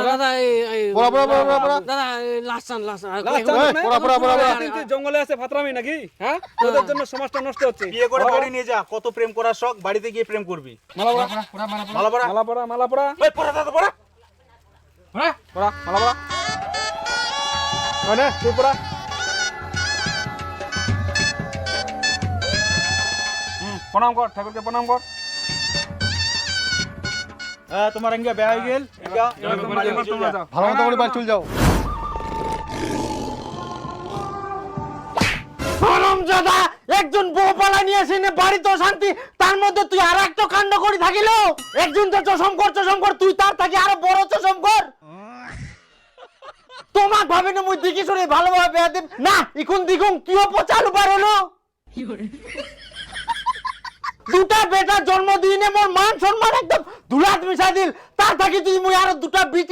দাদা এই দাদা লাস্টান জঙ্গলে আছে ফাতরামি নাকি? হ্যাঁ, তোদের জন্য সমাজটা নষ্ট হচ্ছে। বিয়ে করে বাড়ি নিয়ে যা, কত প্রেম করার শখ, বাড়িতে গিয়ে প্রেম করবি। মালা পড়া মালা পড়া এই পড়া দাদা পড়া পড়া মালা পড়া মানে তুই পড়া। প্রণাম কর, ঠাকুরকে প্রণাম কর। তোমার ইঙ্গা বিয়ে হয়ে গেল, তোমরা যাও। ভালো মতো করে বাড়ি চলে যাও। হারামজাদা, একজন বউ পালা নিয়ে আসি না বাড়ি তো শান্তি, তার মধ্যে তুই আর একটা কাণ্ড করি থাকিল। একজন তো চশম কর, তুই তার থাকি আরো বড় চশম কর। তোমাক ভাবে না মুই দেখি শুনে ভালোভাবে বেয়া দেব না, ইকুন দিগুন কিও পচালু পারলো। দুটা বেটা জন্মদিনে মোর মান সম্মান একদম ধুলাত মিশা দিল, তার থাকি তুই মুই আরো দুটা বিটি